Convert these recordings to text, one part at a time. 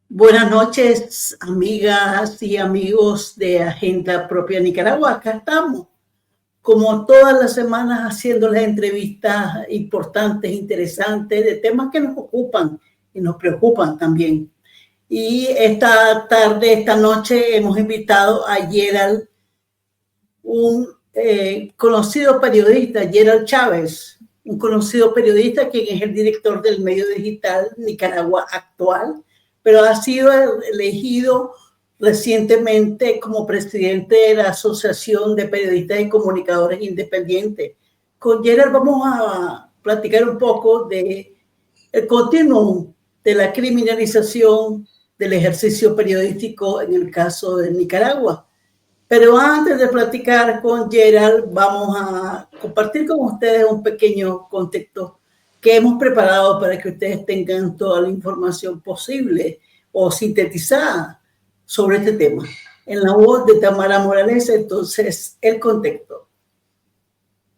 Buenas noches, amigas y amigos de Agenda Propia Nicaragua. Acá estamos, como todas las semanas, haciéndoles entrevistas importantes, interesantes, de temas que nos ocupan y nos preocupan también. Y esta tarde, esta noche, hemos invitado a Gerald, un conocido periodista, Gerald Chávez, un conocido periodista quien es el director del medio digital Nicaragua Actual, pero ha sido elegido recientemente como presidente de la Asociación de Periodistas y Comunicadores Independientes. Con Gerald vamos a platicar un poco de el continuum de la criminalización del ejercicio periodístico en el caso de Nicaragua. Pero antes de platicar con Gerald, vamos a compartir con ustedes un pequeño contexto que hemos preparado para que ustedes tengan toda la información posible o sintetizada sobre este tema. En la voz de Tamara Morales, entonces, el contexto.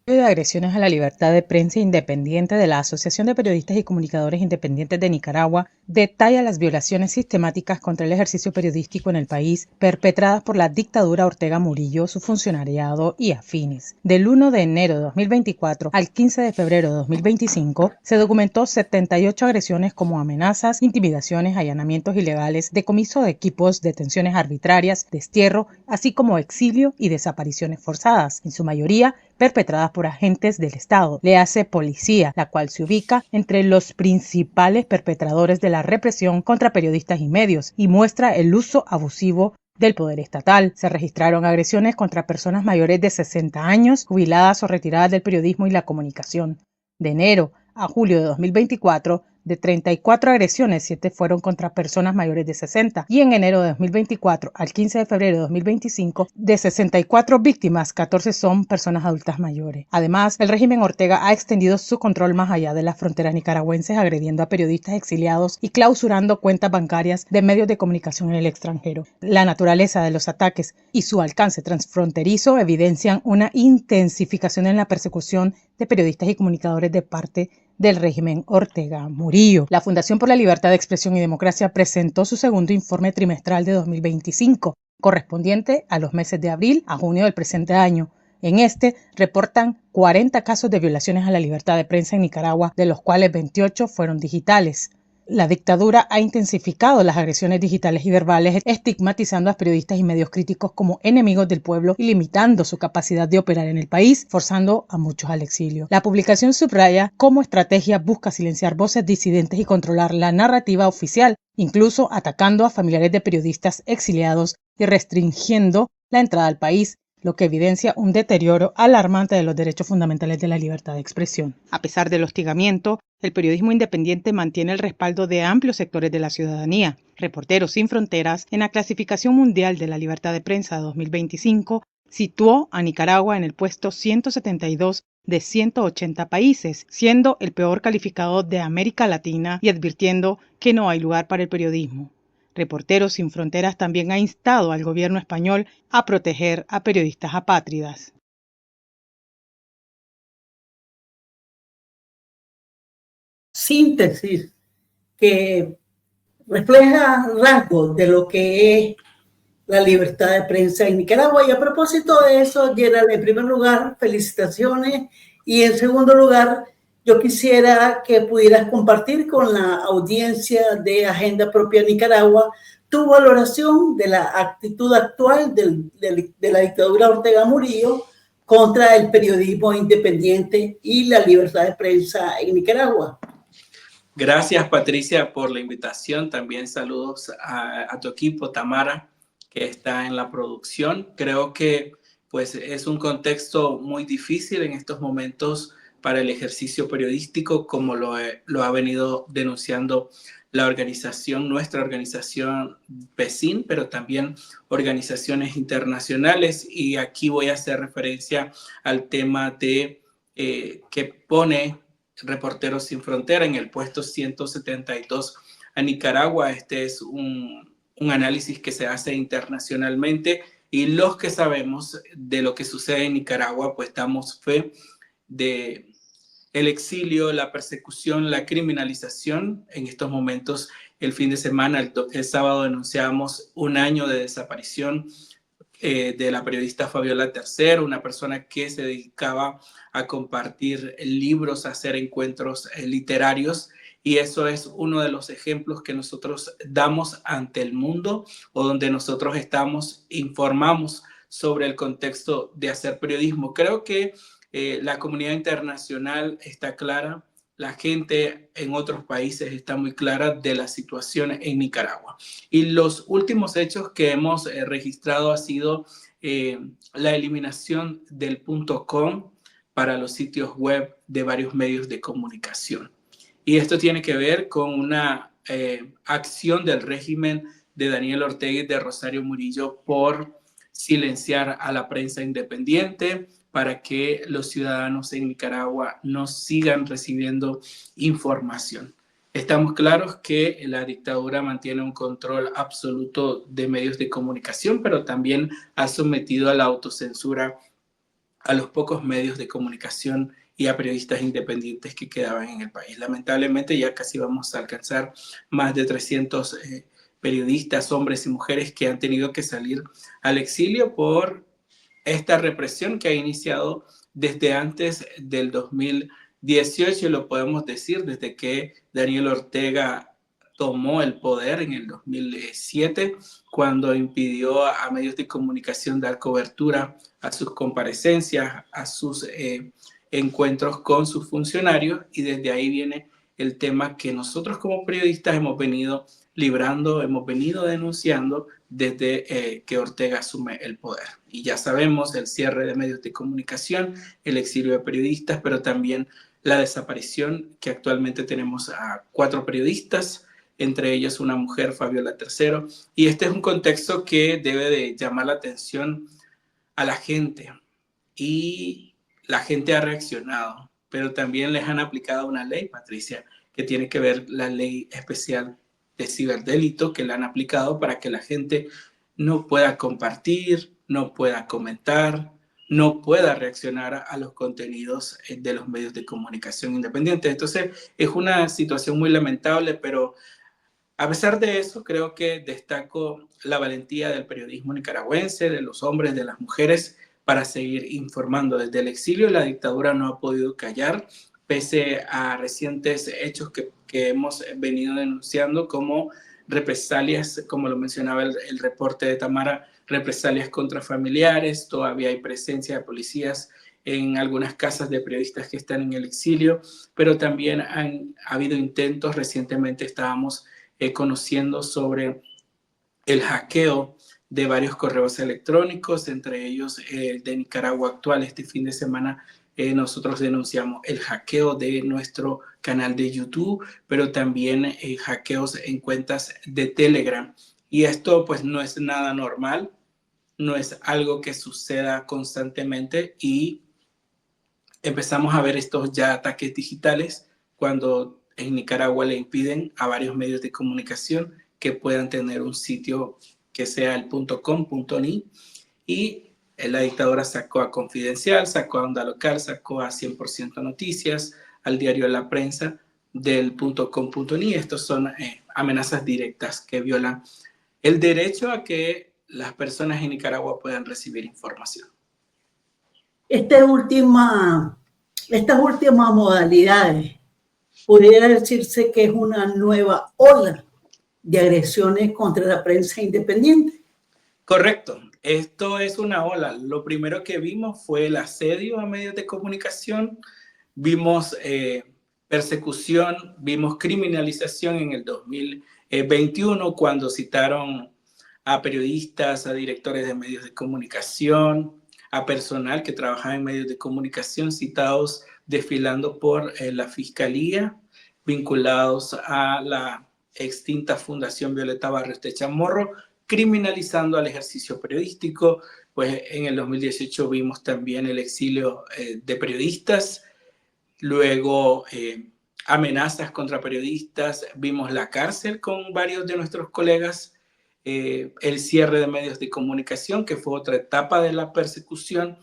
De agresiones a la libertad de prensa independiente de la Asociación de Periodistas y Comunicadores Independientes de Nicaragua detalla las violaciones sistemáticas contra el ejercicio periodístico en el país perpetradas por la dictadura Ortega Murillo, su funcionariado y afines. Del 1 de enero de 2024 al 15 de febrero de 2025 se documentó 78 agresiones como amenazas, intimidaciones, allanamientos ilegales, decomiso de equipos, detenciones arbitrarias, destierro, así como exilio y desapariciones forzadas, en su mayoría perpetradas por agentes del Estado, le hace policía, la cual se ubica entre los principales perpetradores de la represión contra periodistas y medios y muestra el uso abusivo del poder estatal. Se registraron agresiones contra personas mayores de 60 años, jubiladas o retiradas del periodismo y la comunicación. De enero a julio de 2024, de 34 agresiones, 7 fueron contra personas mayores de 60 y en enero de 2024 al 15 de febrero de 2025, de 64 víctimas, 14 son personas adultas mayores. Además, el régimen Ortega ha extendido su control más allá de las fronteras nicaragüenses, agrediendo a periodistas exiliados y clausurando cuentas bancarias de medios de comunicación en el extranjero. La naturaleza de los ataques y su alcance transfronterizo evidencian una intensificación en la persecución de periodistas y comunicadores de parte del régimen Ortega Murillo. La Fundación por la Libertad de Expresión y Democracia presentó su segundo informe trimestral de 2025, correspondiente a los meses de abril a junio del presente año. En este reportan 40 casos de violaciones a la libertad de prensa en Nicaragua, de los cuales 28 fueron digitales. La dictadura ha intensificado las agresiones digitales y verbales, estigmatizando a periodistas y medios críticos como enemigos del pueblo y limitando su capacidad de operar en el país, forzando a muchos al exilio. La publicación subraya cómo estrategia busca silenciar voces disidentes y controlar la narrativa oficial, incluso atacando a familiares de periodistas exiliados y restringiendo la entrada al país, lo que evidencia un deterioro alarmante de los derechos fundamentales de la libertad de expresión. A pesar del hostigamiento, el periodismo independiente mantiene el respaldo de amplios sectores de la ciudadanía. Reporteros Sin Fronteras, en la clasificación mundial de la libertad de prensa 2025, situó a Nicaragua en el puesto 172 de 180 países, siendo el peor calificado de América Latina y advirtiendo que no hay lugar para el periodismo. Reporteros Sin Fronteras también ha instado al gobierno español a proteger a periodistas apátridas. Síntesis que refleja rasgos de lo que es la libertad de prensa en Nicaragua. Y a propósito de eso, Gerald, en primer lugar, felicitaciones. Y en segundo lugar, yo quisiera que pudieras compartir con la audiencia de Agenda Propia Nicaragua tu valoración de la actitud actual de la dictadura Ortega Murillo contra el periodismo independiente y la libertad de prensa en Nicaragua. Gracias, Patricia, por la invitación. También saludos a tu equipo, Tamara, que está en la producción. Creo que pues, es un contexto muy difícil en estos momentos para el ejercicio periodístico, como lo ha venido denunciando la organización, nuestra organización PECIN, pero también organizaciones internacionales. Y aquí voy a hacer referencia al tema de que pone Reporteros Sin Frontera en el puesto 172 a Nicaragua. Este es un un análisis que se hace internacionalmente, y los que sabemos de lo que sucede en Nicaragua, pues damos fe de el exilio, la persecución, la criminalización. En estos momentos, el fin de semana, el sábado, denunciamos un año de desaparición de la periodista Fabiola Tercero, una persona que se dedicaba a compartir libros, a hacer encuentros literarios, y eso es uno de los ejemplos que nosotros damos ante el mundo, o donde nosotros estamos, informamos sobre el contexto de hacer periodismo. Creo que la comunidad internacional está clara, la gente en otros países está muy clara de la situación en Nicaragua. Y los últimos hechos que hemos registrado ha sido la eliminación del .com para los sitios web de varios medios de comunicación. Y esto tiene que ver con una acción del régimen de Daniel Ortega y de Rosario Murillo por silenciar a la prensa independiente, para que los ciudadanos en Nicaragua no sigan recibiendo información. Estamos claros que la dictadura mantiene un control absoluto de medios de comunicación, pero también ha sometido a la autocensura a los pocos medios de comunicación y a periodistas independientes que quedaban en el país. Lamentablemente ya casi vamos a alcanzar más de 300 periodistas, hombres y mujeres, que han tenido que salir al exilio por esta represión que ha iniciado desde antes del 2018, y lo podemos decir desde que Daniel Ortega tomó el poder en el 2007, cuando impidió a medios de comunicación dar cobertura a sus comparecencias, a sus encuentros con sus funcionarios, y desde ahí viene el tema que nosotros como periodistas hemos venido librando, hemos venido denunciando desde que Ortega asume el poder. Y ya sabemos el cierre de medios de comunicación, el exilio de periodistas, pero también la desaparición, que actualmente tenemos a 4 periodistas, entre ellos una mujer, Fabiola Tercero. Y este es un contexto que debe de llamar la atención a la gente, y la gente ha reaccionado, pero también les han aplicado una ley, Patricia, que tiene que ver la ley especial de ciberdelito, que la han aplicado para que la gente no pueda compartir, no pueda comentar, no pueda reaccionar a los contenidos de los medios de comunicación independientes. Entonces, es una situación muy lamentable, pero a pesar de eso, creo que destaco la valentía del periodismo nicaragüense, de los hombres, de las mujeres, para seguir informando. Desde el exilio, la dictadura no ha podido callar, pese a recientes hechos que hemos venido denunciando, como represalias, como lo mencionaba el reporte de Tamara, represalias contra familiares. Todavía hay presencia de policías en algunas casas de periodistas que están en el exilio, pero también ha habido intentos. Recientemente estábamos conociendo sobre el hackeo de varios correos electrónicos, entre ellos de Nicaragua Actual. Este fin de semana nosotros denunciamos el hackeo de nuestro canal de YouTube, pero también hackeos en cuentas de Telegram. Y esto pues no es nada normal, no es algo que suceda constantemente, y empezamos a ver estos ya ataques digitales cuando en Nicaragua le impiden a varios medios de comunicación que puedan tener un sitio que sea el .com.ni, y la dictadura sacó a Confidencial, sacó a Onda Local, sacó a 100% Noticias, al diario La Prensa del .com.ni. Estos son amenazas directas que violan el derecho a que las personas en Nicaragua puedan recibir información. Estas últimas modalidades, pudiera decirse que es una nueva ola de agresiones contra la prensa independiente. Correcto, esto es una ola. Lo primero que vimos fue el asedio a medios de comunicación, vimos persecución, vimos criminalización en el 2021, cuando citaron a periodistas, a directores de medios de comunicación, a personal que trabajaba en medios de comunicación, citados desfilando por la fiscalía, vinculados a la extinta Fundación Violeta Barrios de Chamorro, criminalizando al ejercicio periodístico. Pues en el 2018 vimos también el exilio de periodistas, luego amenazas contra periodistas, vimos la cárcel con varios de nuestros colegas el cierre de medios de comunicación, que fue otra etapa de la persecución.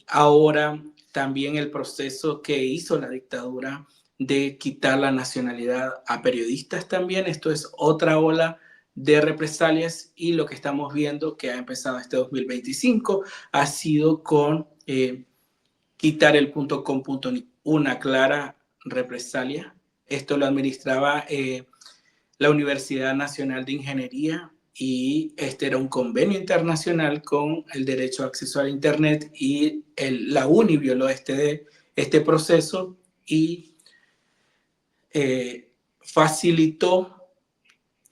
Ahora también el proceso que hizo la dictadura de quitar la nacionalidad a periodistas también. Esto es otra ola de represalias, y lo que estamos viendo que ha empezado este 2025 ha sido con quitar el .com.ni, una clara represalia. Esto lo administraba la Universidad Nacional de Ingeniería, y este era un convenio internacional con el derecho a acceso al Internet, y la UNI violó este proceso y facilitó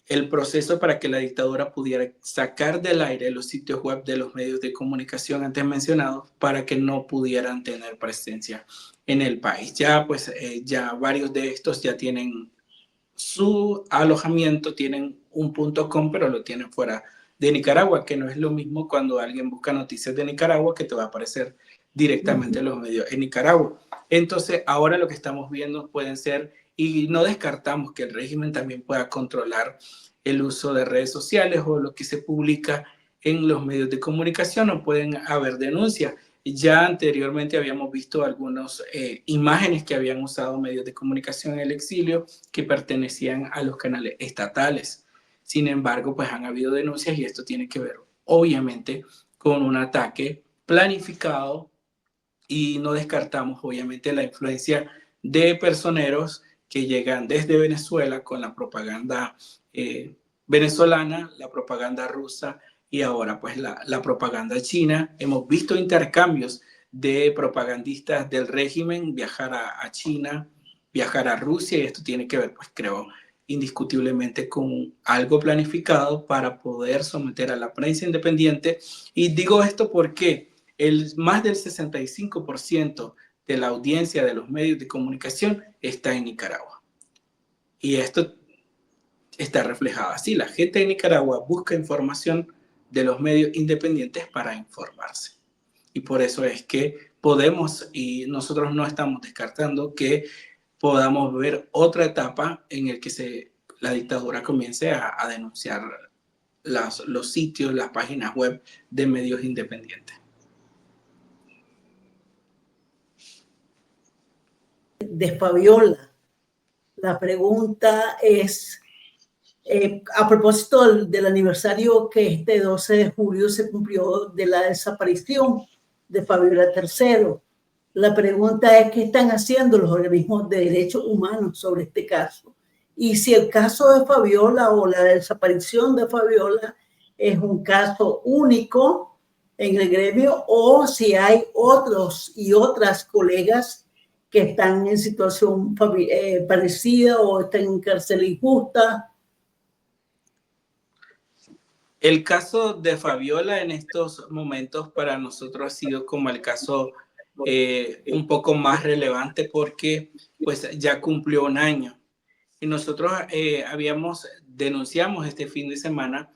el proceso para que la dictadura pudiera sacar del aire los sitios web de los medios de comunicación antes mencionados, para que no pudieran tener presencia en el país. Ya pues ya varios de estos ya tienen su alojamiento, tienen un .com, pero lo tienen fuera de Nicaragua, que no es lo mismo cuando alguien busca noticias de Nicaragua, que te va a aparecer directamente en los medios en Nicaragua. Entonces ahora lo que estamos viendo pueden ser, y no descartamos que el régimen también pueda controlar el uso de redes sociales o lo que se publica en los medios de comunicación, o pueden haber denuncias. Ya anteriormente habíamos visto algunas imágenes que habían usado medios de comunicación en el exilio que pertenecían a los canales estatales. Sin embargo, pues han habido denuncias, y esto tiene que ver, obviamente, con un ataque planificado, y no descartamos, obviamente, la influencia de personeros que llegan desde Venezuela con la propaganda venezolana, la propaganda rusa, y ahora pues la propaganda china. Hemos visto intercambios de propagandistas del régimen viajar a China, viajar a Rusia, y esto tiene que ver, pues creo, indiscutiblemente con algo planificado para poder someter a la prensa independiente. Y digo esto porque más del 65% de la audiencia de los medios de comunicación está en Nicaragua. Y esto está reflejado así. La gente de Nicaragua busca información de los medios independientes para informarse. Y por eso es que podemos, y nosotros no estamos descartando que podamos ver otra etapa en el que la dictadura comience a denunciar los sitios, las páginas web de medios independientes. De Fabiola, la pregunta es, a propósito del aniversario que este 12 de julio se cumplió de la desaparición de Fabiola Tercero, la pregunta es: ¿qué están haciendo los organismos de derechos humanos sobre este caso? Y si el caso de Fabiola o la desaparición de Fabiola es un caso único en el gremio, o si hay otros y otras colegas que están en situación parecida o están en cárcel injusta. El caso de Fabiola en estos momentos para nosotros ha sido como el caso un poco más relevante, porque pues ya cumplió un año. Y nosotros denunciamos este fin de semana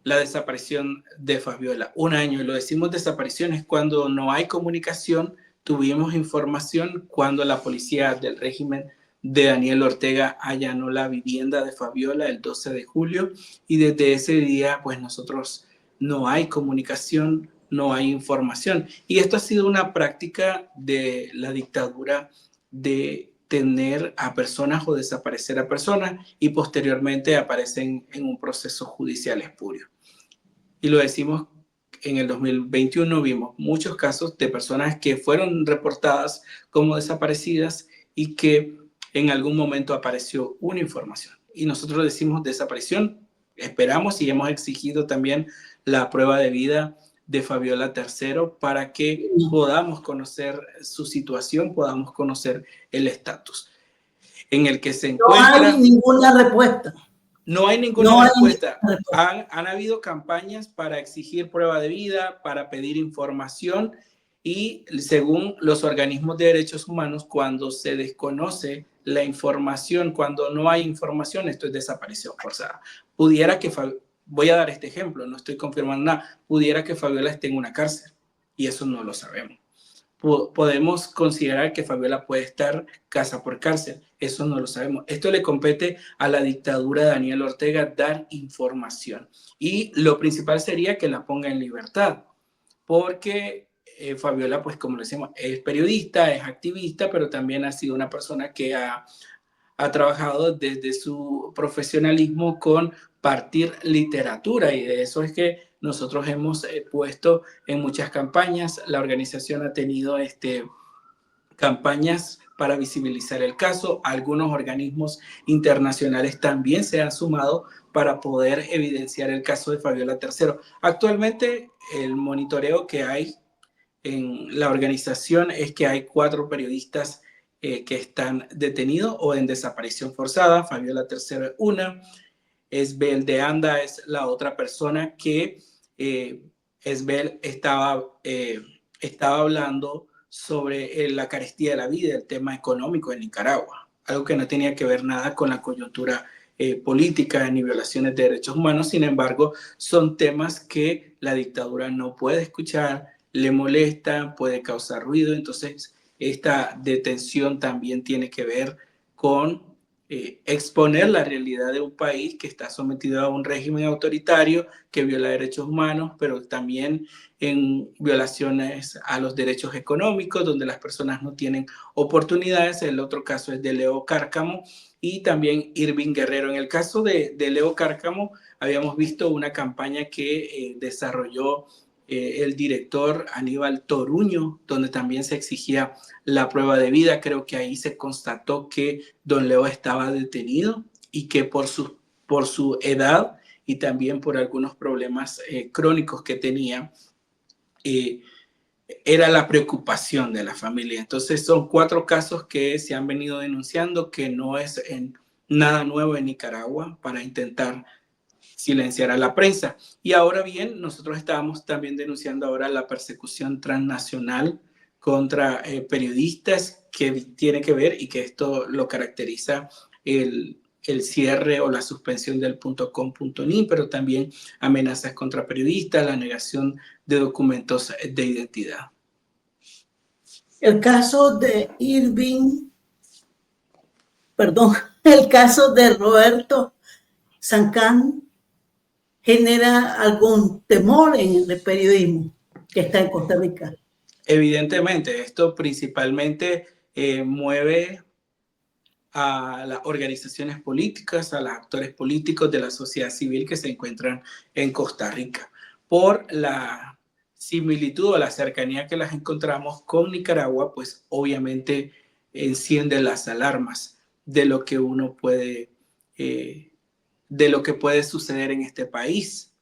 la desaparición de Fabiola. Un año, y lo decimos desapariciones cuando no hay comunicación. Tuvimos información cuando la policía del régimen de Daniel Ortega allanó la vivienda de Fabiola el 12 de julio, y desde ese día pues nosotros no hay comunicación, no hay información. Y esto ha sido una práctica de la dictadura, de tener a personas o desaparecer a personas, y posteriormente aparecen en un proceso judicial espurio. Y lo decimos, en el 2021 vimos muchos casos de personas que fueron reportadas como desaparecidas y que en algún momento apareció una información. Y nosotros decimos desaparición, esperamos y hemos exigido también la prueba de vida de Fabiola Tercero para que podamos conocer su situación, podamos conocer el estatus en el que se encuentra. No hay ninguna respuesta. No hay ninguna respuesta. Han habido campañas para exigir prueba de vida, para pedir información, y según los organismos de derechos humanos, cuando se desconoce la información, cuando no hay información, esto es desaparición forzada. Voy a dar este ejemplo, no estoy confirmando nada, pudiera que Fabiola esté en una cárcel, y eso no lo sabemos. podemos considerar que Fabiola puede estar casa por cárcel. Eso no lo sabemos. Esto le compete a la dictadura de Daniel Ortega dar información. Y lo principal sería que la ponga en libertad, porque Fabiola, pues como le decimos, es periodista, es activista, pero también ha sido una persona que ha trabajado desde su profesionalismo con partir literatura, y de eso es que nosotros hemos puesto en muchas campañas. La organización ha tenido campañas para visibilizar el caso. Algunos organismos internacionales también se han sumado para poder evidenciar el caso de Fabiola Tercero. Actualmente el monitoreo que hay en la organización es que hay 4 periodistas que están detenidos o en desaparición forzada. Fabiola Tercero es una, Esbel de Anda es la otra persona que Esbel estaba hablando sobre la carestía de la vida, el tema económico en Nicaragua, algo que no tenía que ver nada con la coyuntura política ni violaciones de derechos humanos. Sin embargo, son temas que la dictadura no puede escuchar, le molesta, puede causar ruido. Entonces, esta detención también tiene que ver con exponer la realidad de un país que está sometido a un régimen autoritario que viola derechos humanos, pero también en violaciones a los derechos económicos, donde las personas no tienen oportunidades. El otro caso es de Leo Cárcamo y también Irving Guerrero. En el caso de Leo Cárcamo, habíamos visto una campaña que desarrolló el director Aníbal Toruño, donde también se exigía la prueba de vida. Creo que ahí se constató que don Leo estaba detenido y que por su edad y también por algunos problemas crónicos que tenía, era la preocupación de la familia. Entonces son 4 casos que se han venido denunciando, que no es nada nuevo en Nicaragua para intentar silenciar a la prensa. Y ahora bien, nosotros estábamos también denunciando ahora la persecución transnacional contra periodistas, que tiene que ver, y que esto lo caracteriza el cierre o la suspensión del .com.ni, pero también amenazas contra periodistas, la negación de documentos de identidad. El caso de Irving, el caso de Roberto Sancán genera algún temor en el periodismo que está en Costa Rica. Evidentemente, esto principalmente mueve a las organizaciones políticas, a los actores políticos de la sociedad civil que se encuentran en Costa Rica, por la similitud o la cercanía que las encontramos con Nicaragua. Pues obviamente enciende las alarmas de lo que uno puede, de lo que puede suceder en este país.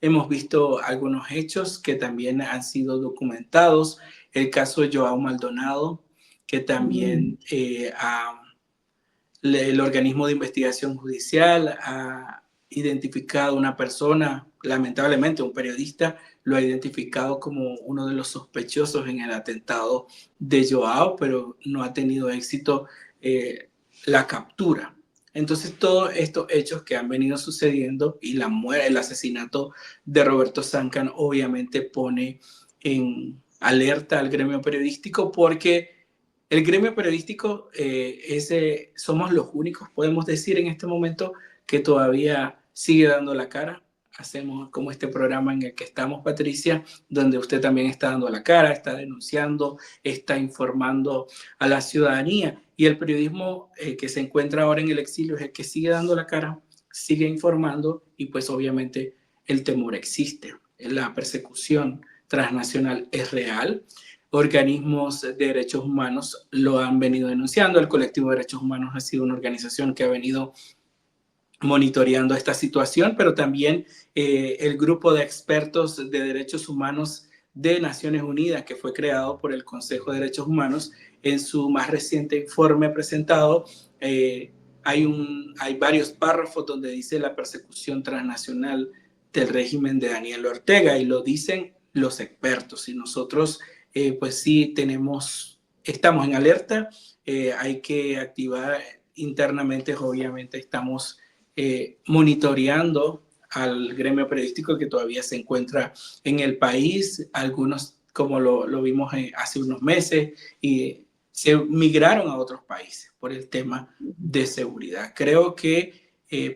Hemos visto algunos hechos que también han sido documentados. El caso de Joao Maldonado, que también el organismo de investigación judicial ha identificado una persona, lamentablemente un periodista, lo ha identificado como uno de los sospechosos en el atentado de Joao, pero no ha tenido éxito la captura. Entonces, todos estos hechos que han venido sucediendo y el asesinato de Roberto Sancán obviamente pone en alerta al gremio periodístico, porque el gremio periodístico somos los únicos, podemos decir en este momento, que todavía sigue dando la cara. Hacemos como este programa en el que estamos, Patricia, donde usted también está dando la cara, está denunciando, está informando a la ciudadanía. Y el periodismo que se encuentra ahora en el exilio es el que sigue dando la cara, sigue informando, y pues obviamente el temor existe. La persecución transnacional es real. Organismos de derechos humanos lo han venido denunciando. El Colectivo de Derechos Humanos ha sido una organización que ha venido monitoreando esta situación, pero también el grupo de expertos de derechos humanos de Naciones Unidas, que fue creado por el Consejo de Derechos Humanos, en su más reciente informe presentado, hay varios párrafos donde dice la persecución transnacional del régimen de Daniel Ortega, y lo dicen los expertos, y nosotros pues sí estamos en alerta. Hay que activar internamente, obviamente estamos monitoreando al gremio periodístico que todavía se encuentra en el país. Algunos como lo vimos hace unos meses, y se migraron a otros países por el tema de seguridad. Creo que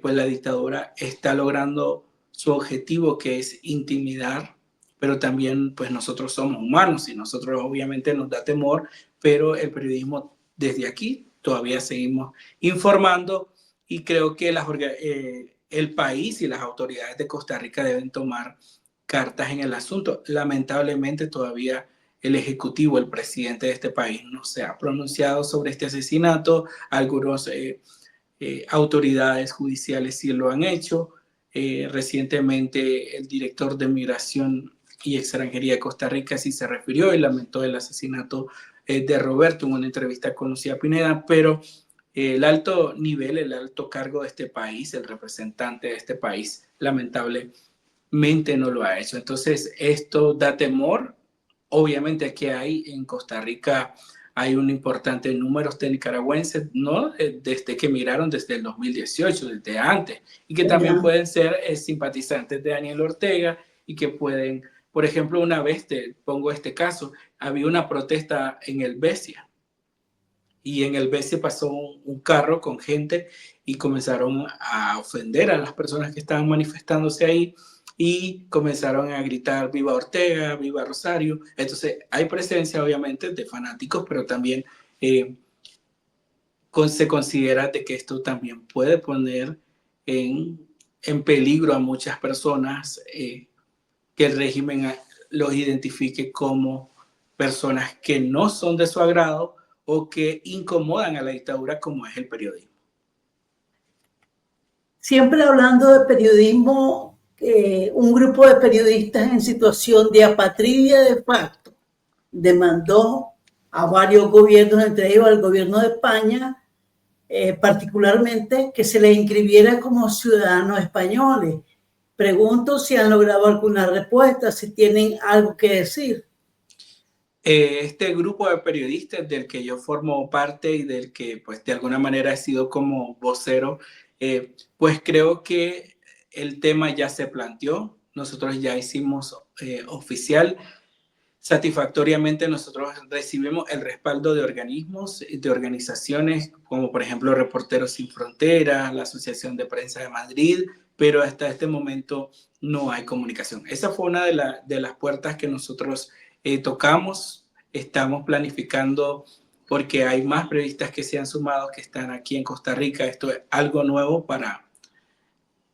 pues la dictadura está logrando su objetivo, que es intimidar, pero también pues nosotros somos humanos y nosotros obviamente nos da temor, pero el periodismo desde aquí todavía seguimos informando, y creo que el país y las autoridades de Costa Rica deben tomar cartas en el asunto. Lamentablemente todavía el ejecutivo, el presidente de este país, no se ha pronunciado sobre este asesinato. Algunas autoridades judiciales sí lo han hecho. Recientemente el director de Migración y Extranjería de Costa Rica sí se refirió y lamentó el asesinato de Roberto en una entrevista con Lucía Pineda, pero el alto nivel, el alto cargo de este país, el representante de este país, lamentablemente no lo ha hecho. Entonces, esto da temor. Obviamente aquí en Costa Rica hay un importante número de nicaragüenses, ¿no? Desde que emigraron desde el 2018, desde antes, y que también pueden ser simpatizantes de Daniel Ortega y que pueden, por ejemplo, una vez, te pongo este caso, había una protesta en el Besia, y en el Besia pasó un carro con gente y comenzaron a ofender a las personas que estaban manifestándose ahí, y comenzaron a gritar viva Ortega, viva Rosario. Entonces hay presencia obviamente de fanáticos, pero también se considera de que esto también puede poner en peligro a muchas personas, que el régimen los identifique como personas que no son de su agrado o que incomodan a la dictadura, como es el periodismo. Siempre hablando de periodismo, un grupo de periodistas en situación de apatridia de facto demandó a varios gobiernos, entre ellos al gobierno de España, particularmente que se les inscribiera como ciudadanos españoles. Pregunto si han logrado alguna respuesta, si tienen algo que decir. Este grupo de periodistas del que yo formo parte y del que pues de alguna manera he sido como vocero, pues creo que el tema ya se planteó. Nosotros ya hicimos oficial. Satisfactoriamente nosotros recibimos el respaldo de organismos, de organizaciones como por ejemplo Reporteros Sin Fronteras, la Asociación de Prensa de Madrid, pero hasta este momento no hay comunicación. Esa fue una de las puertas que nosotros tocamos. Estamos planificando, porque hay más periodistas que se han sumado, que están aquí en Costa Rica. Esto es algo nuevo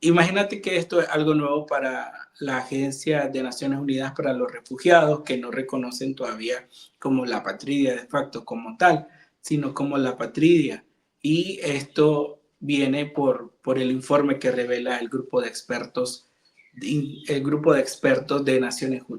imagínate que esto es algo nuevo para la Agencia de Naciones Unidas para los Refugiados, que no reconocen todavía como la patria de facto como tal, sino como la patria. Y esto viene por el informe que revela el grupo de expertos de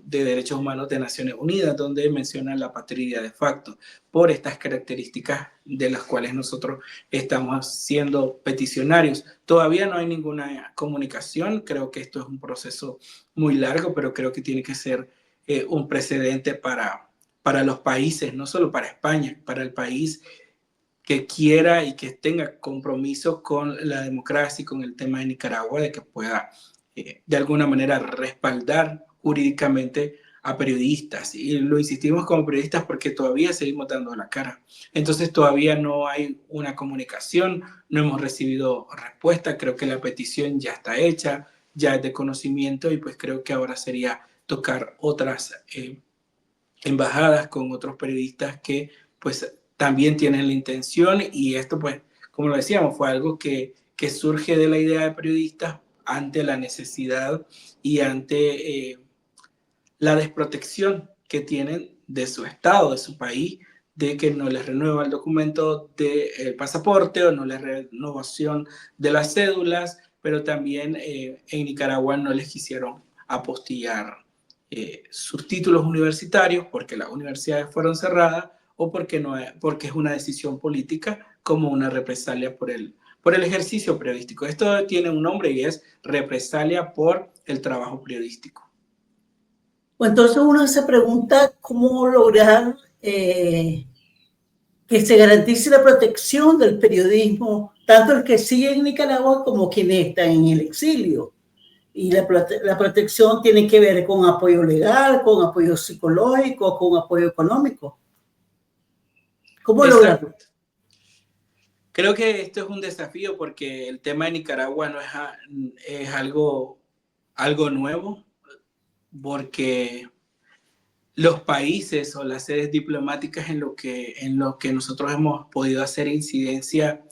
Derechos Humanos de Naciones Unidas, donde mencionan la patria de facto por estas características de las cuales nosotros estamos siendo peticionarios. Todavía no hay ninguna comunicación. Creo que esto es un proceso muy largo, pero creo que tiene que ser un precedente para los países, no solo para España, para el país que quiera y que tenga compromiso con la democracia y con el tema de Nicaragua, de que pueda de alguna manera respaldar jurídicamente a periodistas. Y lo insistimos como periodistas porque todavía seguimos dando la cara. Entonces todavía no hay una comunicación, no hemos recibido respuesta. Creo que la petición ya está hecha, ya es de conocimiento, y pues creo que ahora sería tocar otras embajadas con otros periodistas que pues también tienen la intención. Y esto pues, como lo decíamos, fue algo que surge de la idea de periodistas ante la necesidad y ante la desprotección que tienen de su estado, de su país, de que no les renueva el documento del pasaporte o no les renovación de las cédulas, pero también en Nicaragua no les quisieron apostillar sus títulos universitarios porque las universidades fueron cerradas, o porque es una decisión política, como una represalia por el ejercicio periodístico. Esto tiene un nombre y es represalia por el trabajo periodístico. Pues entonces uno se pregunta cómo lograr que se garantice la protección del periodismo, tanto el que sigue en Nicaragua como quienes están en el exilio. Y la protección tiene que ver con apoyo legal, con apoyo psicológico, con apoyo económico. ¿Cómo lograrlo? Creo que esto es un desafío porque el tema de Nicaragua no es algo nuevo, porque los países o las sedes diplomáticas en lo que nosotros hemos podido hacer incidencia,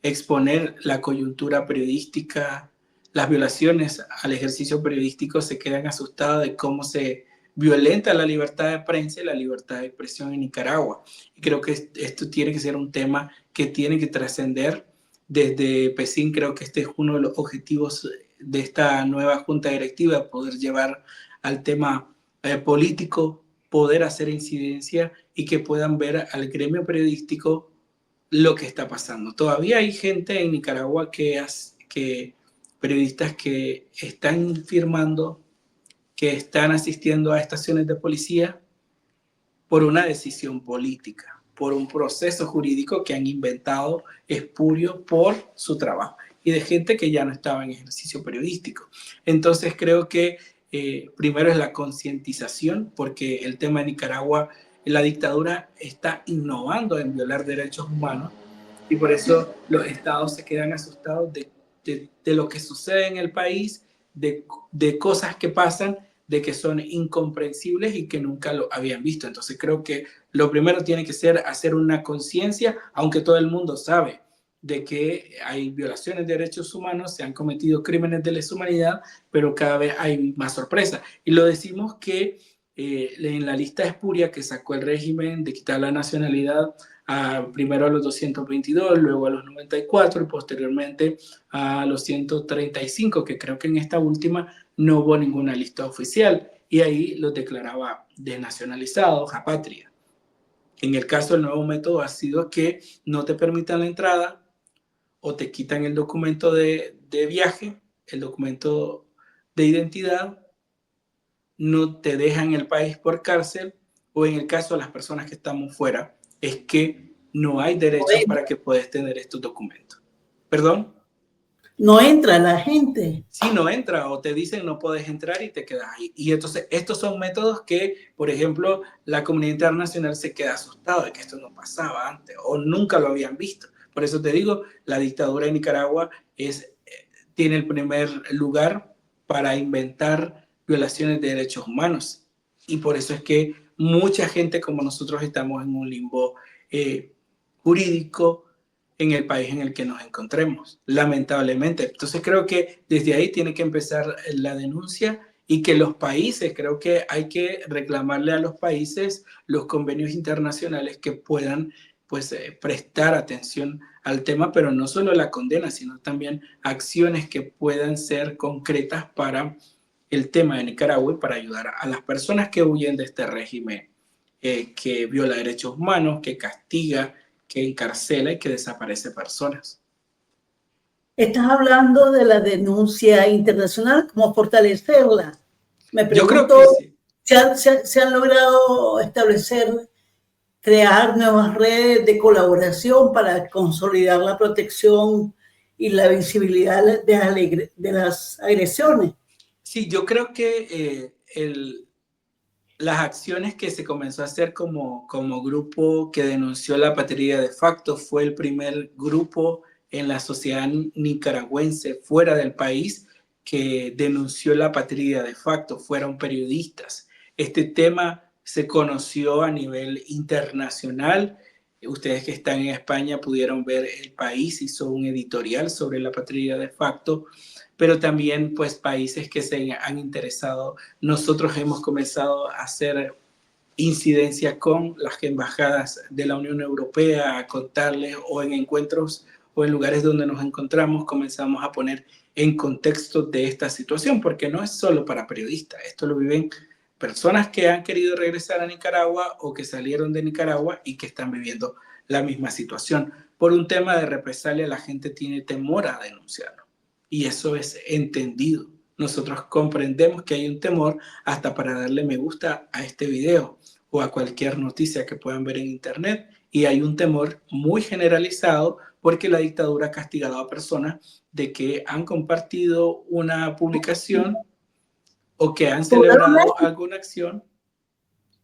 exponer la coyuntura periodística, las violaciones al ejercicio periodístico, se quedan asustados de cómo se violenta la libertad de prensa y la libertad de expresión en Nicaragua. Y creo que esto tiene que ser un tema que tiene que trascender. Desde PECIN creo que este es uno de los objetivos de esta nueva junta directiva, poder llevar al tema político, poder hacer incidencia y que puedan ver al gremio periodístico lo que está pasando. Todavía hay gente en Nicaragua periodistas que están firmando, que están asistiendo a estaciones de policía por una decisión política, por un proceso jurídico que han inventado espurio por su trabajo y de gente que ya no estaba en ejercicio periodístico. Entonces creo que primero es la concientización, porque el tema de Nicaragua, la dictadura está innovando en violar derechos humanos y por eso los estados se quedan asustados de lo que sucede en el país, de cosas que pasan, de que son incomprensibles y que nunca lo habían visto. Entonces creo que lo primero tiene que ser hacer una conciencia, aunque todo el mundo sabe de que hay violaciones de derechos humanos, se han cometido crímenes de lesa humanidad, pero cada vez hay más sorpresa. Y lo decimos que en la lista espuria que sacó el régimen de quitar la nacionalidad primero a los 222, luego a los 94 y posteriormente a los 135, que creo que en esta última no hubo ninguna lista oficial y ahí los declaraba desnacionalizados, apátridas. En el caso del nuevo método ha sido que no te permitan la entrada o te quitan el documento de viaje, el documento de identidad, no te dejan el país por cárcel, o en el caso de las personas que estamos fuera, es que no hay derechos para que puedas tener estos documentos. ¿Perdón? No entra la gente. Sí, no entra, o te dicen no puedes entrar y te quedas ahí. Y entonces estos son métodos que, por ejemplo, la comunidad internacional se queda asustada de que esto no pasaba antes o nunca lo habían visto. Por eso te digo, la dictadura de Nicaragua tiene el primer lugar para inventar violaciones de derechos humanos. Y por eso es que mucha gente como nosotros estamos en un limbo jurídico en el país en el que nos encontremos, lamentablemente. Entonces creo que desde ahí tiene que empezar la denuncia y que los países, creo que hay que reclamarle a los países los convenios internacionales que puedan pues prestar atención al tema, pero no solo la condena, sino también acciones que puedan ser concretas para el tema de Nicaragua y para ayudar a las personas que huyen de este régimen que viola derechos humanos, que castiga, que encarcela y que desaparece personas. Estás hablando de la denuncia internacional, ¿cómo fortalecerla? Me pregunto, yo creo que sí. ¿Se han logrado establecer, crear nuevas redes de colaboración para consolidar la protección y la visibilidad de las agresiones? Sí, yo creo que las acciones que se comenzó a hacer como grupo que denunció la patria de facto fue el primer grupo en la sociedad nicaragüense fuera del país que denunció la patria de facto, fueron periodistas. Este tema se conoció a nivel internacional. Ustedes que están en España pudieron ver El País hizo un editorial sobre la patria de facto, pero también pues países que se han interesado. Nosotros hemos comenzado a hacer incidencia con las embajadas de la Unión Europea, a contarles o en encuentros o en lugares donde nos encontramos, comenzamos a poner en contexto de esta situación, porque no es solo para periodistas, esto lo viven personas que han querido regresar a Nicaragua o que salieron de Nicaragua y que están viviendo la misma situación. Por un tema de represalia, la gente tiene temor a denunciarlo. Y eso es entendido. Nosotros comprendemos que hay un temor hasta para darle me gusta a este video o a cualquier noticia que puedan ver en internet. Y hay un temor muy generalizado porque la dictadura ha castigado a personas de que han compartido una publicación o que han celebrado alguna acción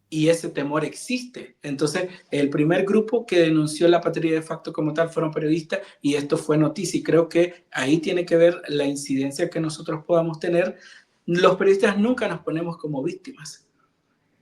y ese temor existe. Entonces, el primer grupo que denunció la patria de facto como tal fueron periodistas y esto fue noticia. Y creo que ahí tiene que ver la incidencia que nosotros podamos tener. Los periodistas nunca nos ponemos como víctimas.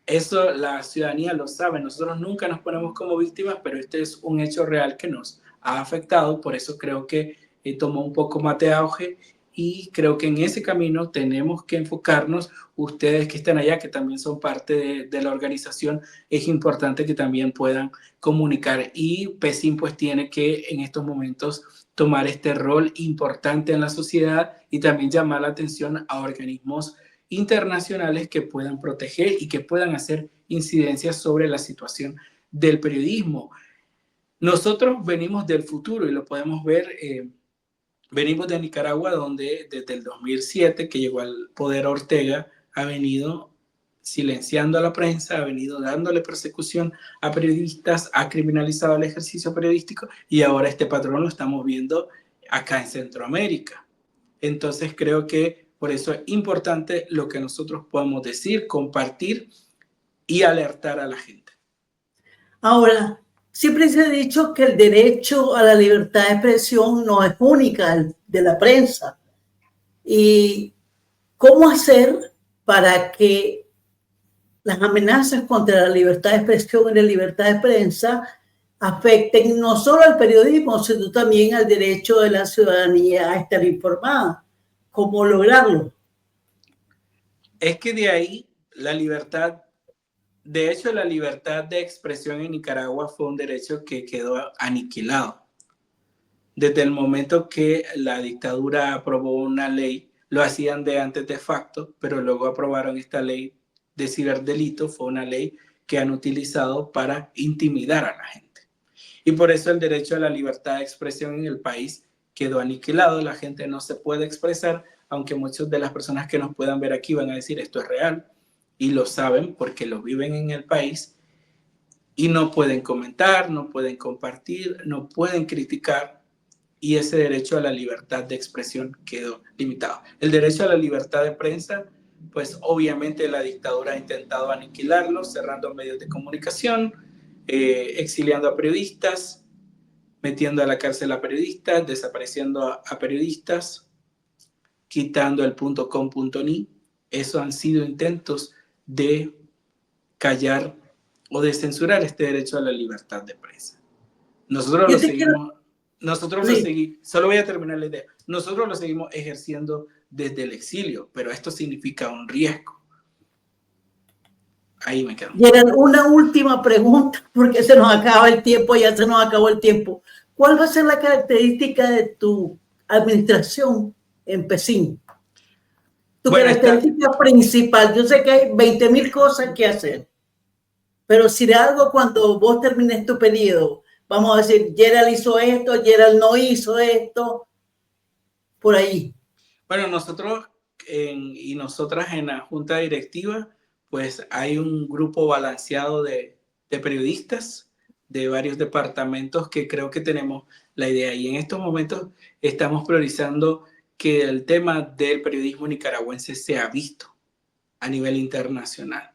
Eso la ciudadanía lo sabe. Nosotros nunca nos ponemos como víctimas, pero este es un hecho real que nos ha afectado. Por eso creo que tomó un poco más de auge y creo que en ese camino tenemos que enfocarnos. Ustedes que están allá, que también son parte de la organización, es importante que también puedan comunicar. Y PECIN pues tiene que en estos momentos tomar este rol importante en la sociedad y también llamar la atención a organismos internacionales que puedan proteger y que puedan hacer incidencias sobre la situación del periodismo. Nosotros venimos del futuro y lo podemos ver. Venimos de Nicaragua, donde desde el 2007 que llegó al poder Ortega, ha venido silenciando a la prensa, ha venido dándole persecución a periodistas, ha criminalizado el ejercicio periodístico y ahora este patrón lo estamos viendo acá en Centroamérica. Entonces creo que por eso es importante lo que nosotros podemos decir, compartir y alertar a la gente. Ahora, siempre se ha dicho que el derecho a la libertad de expresión no es única de la prensa. ¿Y cómo hacer para que las amenazas contra la libertad de expresión y la libertad de prensa afecten no solo al periodismo, sino también al derecho de la ciudadanía a estar informada? ¿Cómo lograrlo? Es que de ahí la libertad, de hecho la libertad de expresión en Nicaragua fue un derecho que quedó aniquilado. Desde el momento que la dictadura aprobó una ley, lo hacían de antes de facto, pero luego aprobaron esta ley de ciberdelito, fue una ley que han utilizado para intimidar a la gente. Y por eso el derecho a la libertad de expresión en el país quedó aniquilado, la gente no se puede expresar, aunque muchas de las personas que nos puedan ver aquí van a decir esto es real, y lo saben porque lo viven en el país, y no pueden comentar, no pueden compartir, no pueden criticar, y ese derecho a la libertad de expresión quedó limitado. El derecho a la libertad de prensa, pues obviamente la dictadura ha intentado aniquilarlo, cerrando medios de comunicación, exiliando a periodistas, metiendo a la cárcel a periodistas, desapareciendo a periodistas, quitando el .com.ni. Esos han sido intentos de callar o de censurar este derecho a la libertad de prensa. Nosotros lo seguimos, solo voy a terminar la idea. Nosotros lo seguimos ejerciendo desde el exilio, pero esto significa un riesgo. Ahí me quedo. Gerald, una última pregunta, porque se nos acaba el tiempo, ya se nos acabó el tiempo. ¿Cuál va a ser la característica de tu administración en PECIN? Tu característica principal. Yo sé que hay 20,000 cosas que hacer, pero si de algo cuando vos termines tu periodo, vamos a decir, Gerald hizo esto, Gerald no hizo esto, por ahí. Bueno, nosotros y nosotras en la junta directiva, pues hay un grupo balanceado de periodistas de varios departamentos que creo que tenemos la idea. Y en estos momentos estamos priorizando que el tema del periodismo nicaragüense sea visto a nivel internacional.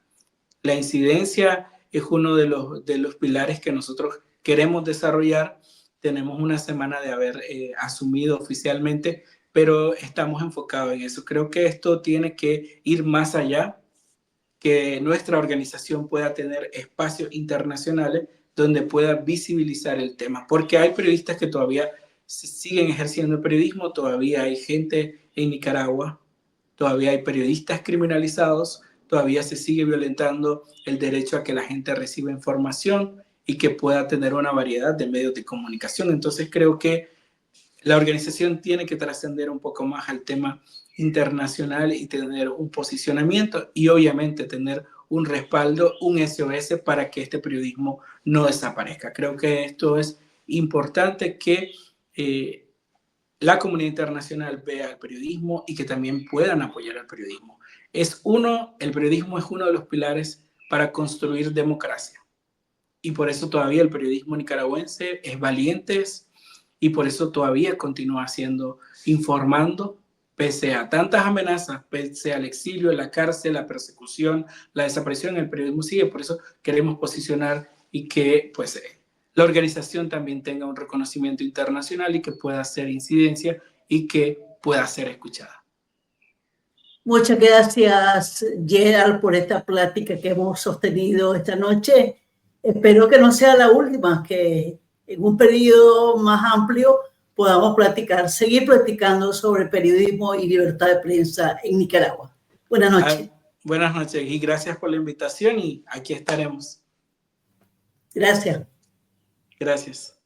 La incidencia es uno de los pilares que nosotros queremos desarrollar. Tenemos una semana de haber asumido oficialmente, pero estamos enfocados en eso. Creo que esto tiene que ir más allá, que nuestra organización pueda tener espacios internacionales donde pueda visibilizar el tema, porque hay periodistas que todavía siguen ejerciendo el periodismo, todavía hay gente en Nicaragua, todavía hay periodistas criminalizados, todavía se sigue violentando el derecho a que la gente reciba información y que pueda tener una variedad de medios de comunicación. Entonces creo que la organización tiene que trascender un poco más al tema internacional y tener un posicionamiento y obviamente tener un respaldo, un SOS para que este periodismo no desaparezca. Creo que esto es importante, que la comunidad internacional vea el periodismo y que también puedan apoyar al periodismo. El periodismo es uno de los pilares para construir democracia y por eso todavía el periodismo nicaragüense es valiente y por eso todavía continúa informando, pese a tantas amenazas, pese al exilio, la cárcel, la persecución, la desaparición, el periodismo sigue. Por eso queremos posicionar y que pues, la organización también tenga un reconocimiento internacional y que pueda hacer incidencia y que pueda ser escuchada. Muchas gracias, Gerald, por esta plática que hemos sostenido esta noche. Espero que no sea la última, que en un periodo más amplio podamos seguir platicando sobre periodismo y libertad de prensa en Nicaragua. Buenas noches. Buenas noches y gracias por la invitación y aquí estaremos. Gracias. Gracias.